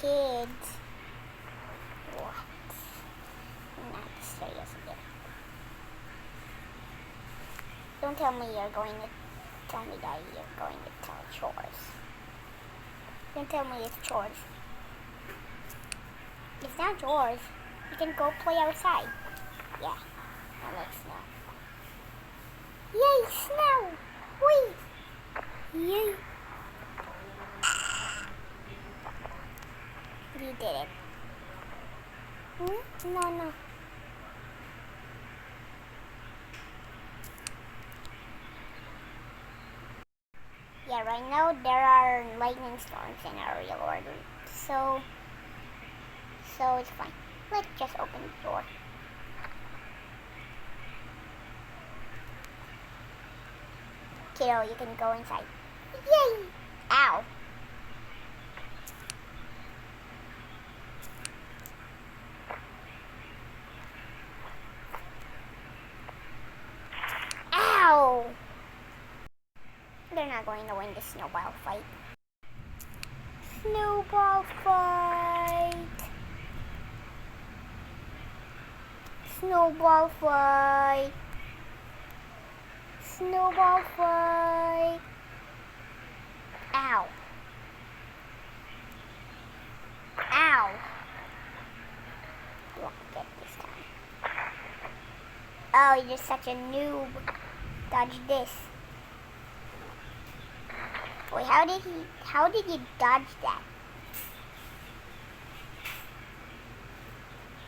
kids. What? I'm not serious again. Don't tell me you're going to tell me that you're going to tell chores. Don't tell me it's chores. It's not chores. You can go play outside. Yeah, I like snow. Yay, snow! Wait! Yay! You did it. No. Yeah, right now there are lightning storms in our real world. So it's fine. Let's just open the door. Kiddo, you can go inside. Yay! Ow! Ow! They're not going to win the snowball fight. Snowball fight! Snowball fight! Snowball fight! Ow! Ow! You won't get this time. Oh, you're such a noob. Dodge this. Wait, how did you dodge that?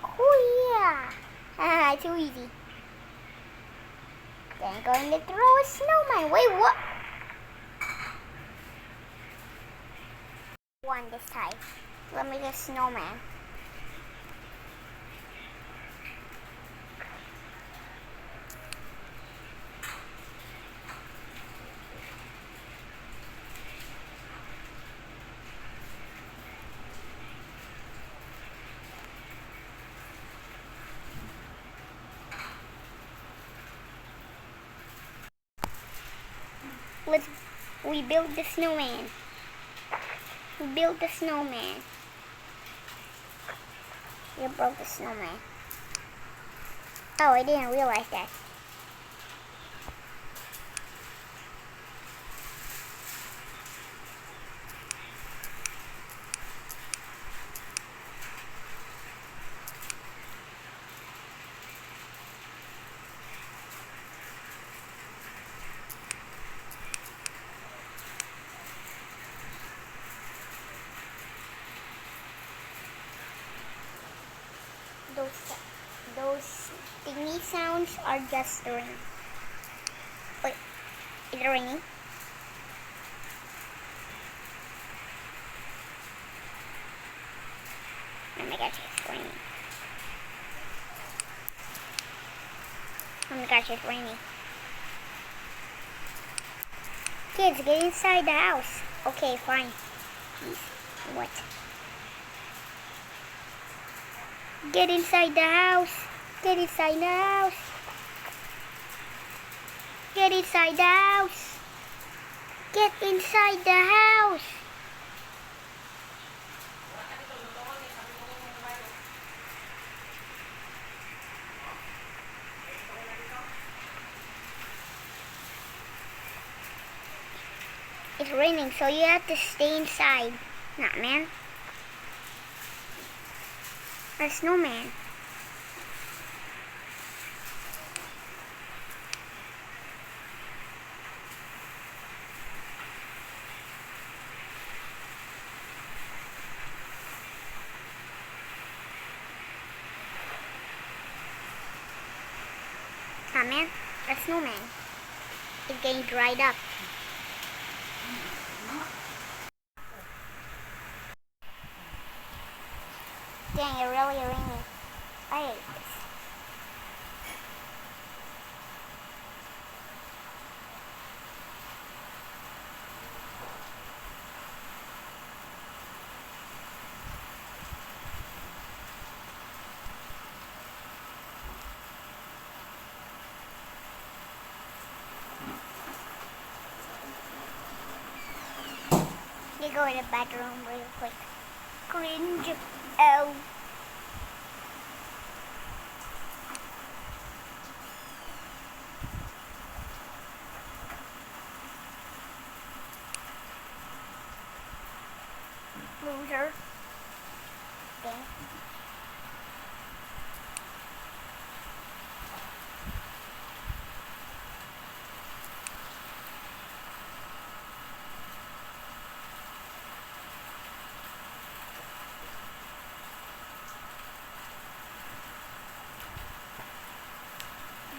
Oh yeah! Haha, too easy. Then I'm going to throw a snowman. Wait, what? Won this time. Let me get snowman. We build the snowman. We built the snowman. You broke the snowman. Oh, I didn't realize that. Those thingy sounds are just the rain. Wait, is it raining? Oh my gosh, it's raining. Oh my gosh, it's raining. Kids, get inside the house. Okay, fine. Jeez, what? Get inside the house. Get inside the house. Get inside the house. Get inside the house. It's raining, so you have to stay inside. Nah, man. A snowman. Ah, man, a snowman is getting dried up. Dang, it really raining. I hate this. You go to the bedroom real quick. Cringe. L. Loser. Okay.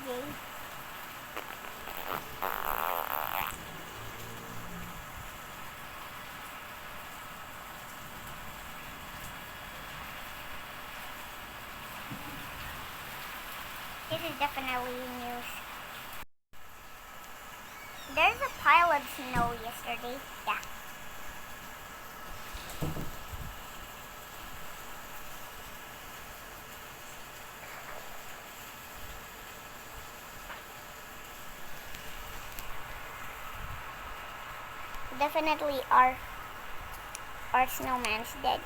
Yay. This is definitely news. There's a pile of snow yesterday. Yeah. Definitely our snowman's dead.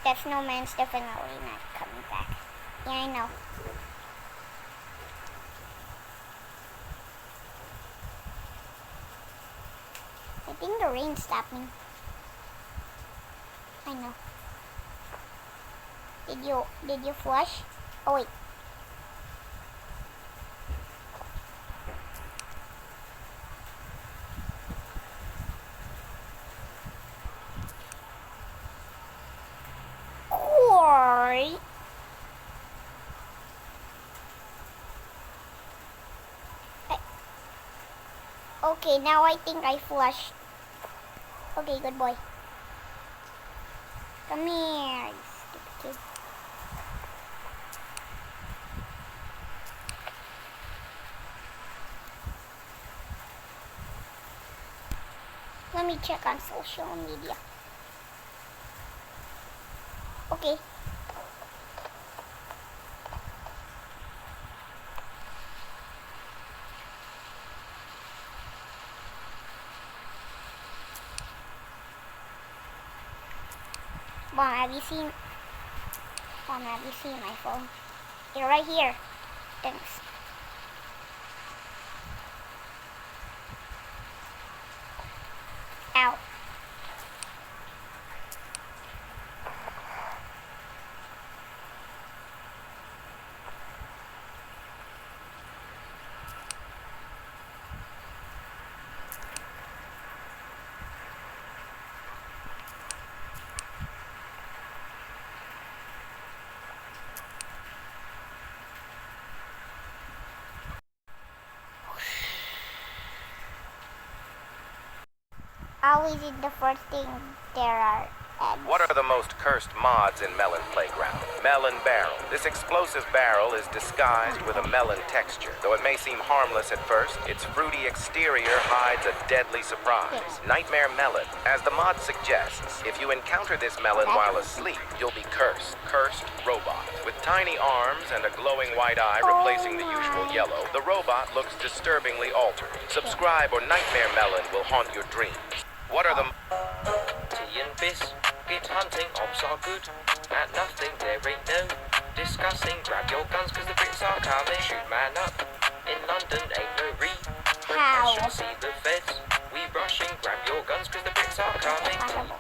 That snowman's definitely not coming back. Yeah, I know. I think the rain's stopping. I know. Did you flush? Oh wait. Corey. Okay, now I think I flushed. Okay, good boy. Come here, you stupid kid. Let me check on social media. Okay. Mom, have you seen my phone? You're right here. Thanks. Ow. Always is the first thing there are eggs. What are the most cursed mods in Melon Playground? Melon Barrel. This explosive barrel is disguised with a melon texture. Though it may seem harmless at first, its fruity exterior hides a deadly surprise. Nightmare Melon. As the mod suggests, if you encounter this melon while asleep, you'll be cursed. Cursed robot. With tiny arms and a glowing white eye replacing the usual yellow, the robot looks disturbingly altered. Subscribe or Nightmare Melon will haunt your dreams. What are the... Tea and biscuit hunting, ops are good. At nothing there ain't no discussing. Grab your guns cause the Brits are coming. Shoot man up, in London ain't no repercussions. See the feds, we rushing. Grab your guns cause the Brits are coming.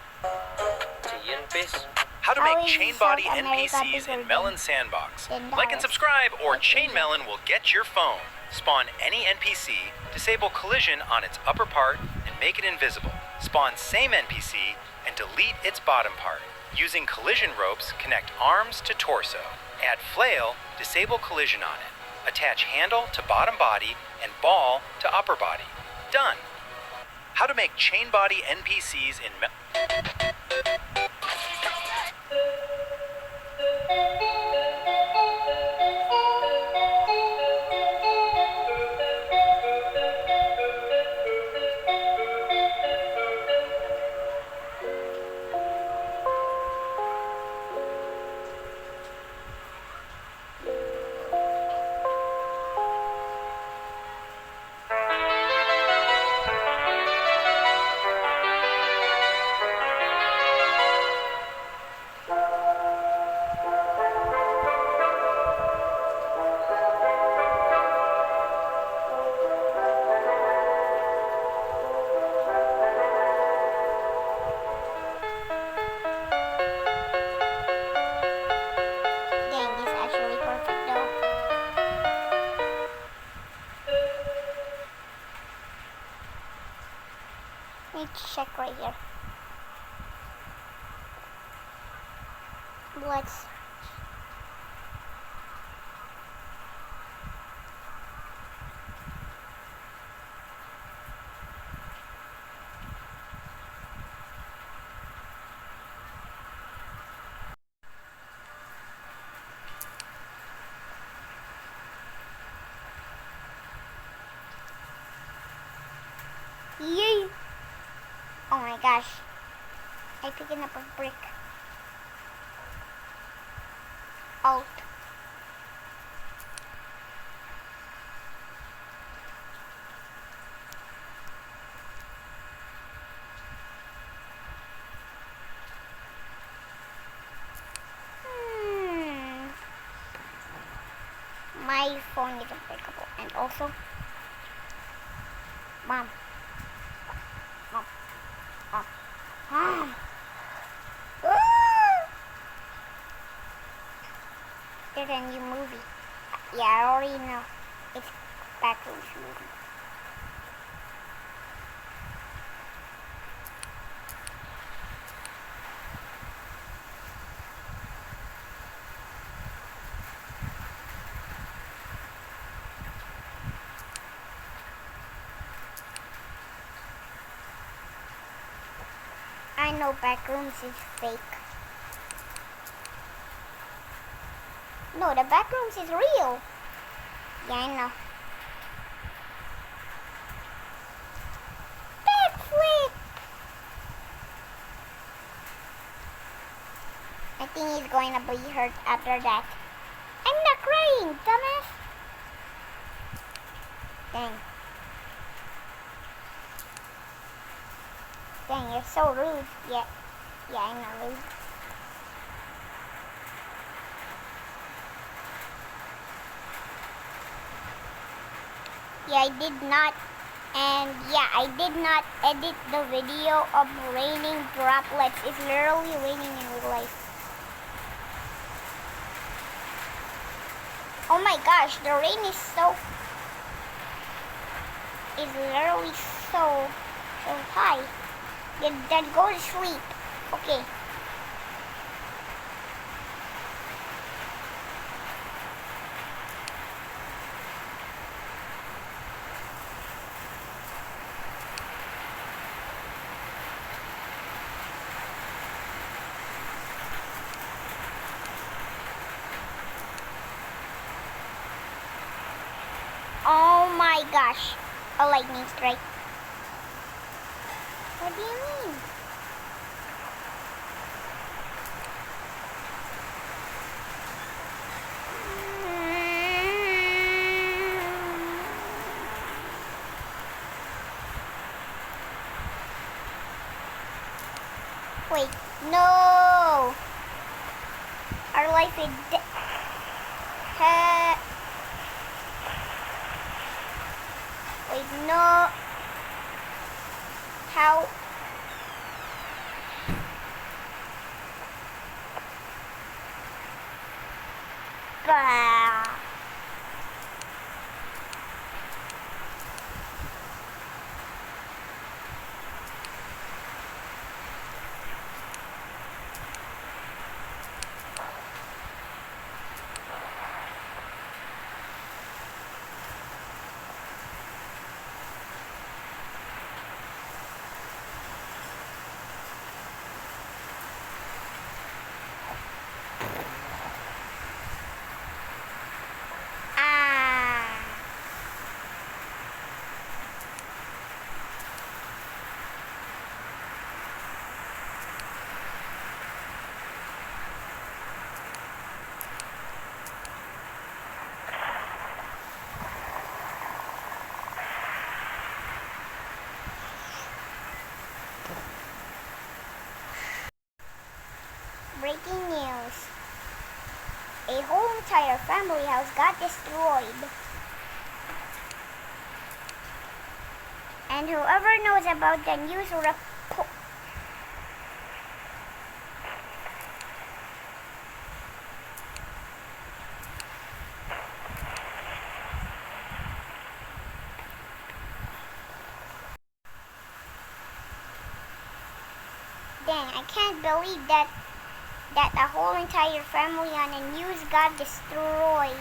Tea and biscuit. How to make chain body NPCs in Melon Sandbox. Like and subscribe or Chain Melon will get your phone. Spawn any NPC, disable collision on its upper part, and make it invisible. Spawn same NPC and delete its bottom part. Using collision ropes, connect arms to torso. Add flail, disable collision on it. Attach handle to bottom body and ball to upper body. Done. How to make chain body NPCs in check right here. Let's yay! Oh my gosh. I picked up a brick. Alt. My phone is unbreakable. And also, Mom. Mom. Mom. Mom. There's a new movie. Yeah, I already know. It's Backrooms movie. I know Backrooms is fake. No, the Backrooms is real. Yeah, I know. Backflip! I think he's going to be hurt after that. I'm not crying, dumbass. Dang. Dang, you're so rude. Yeah, I'm not rude. Yeah, I did not, and yeah, I did not edit the video of raining droplets. It's literally raining in real life. Oh my gosh, the rain is literally so high. Then go to sleep. Okay. Oh my gosh, a lightning strike. What do you mean? Wait, no! Our life is wait, no! How? Bah! Breaking news. A whole entire family house got destroyed. And whoever knows about the news report. Dang, I can't believe that a whole entire family on the news got destroyed.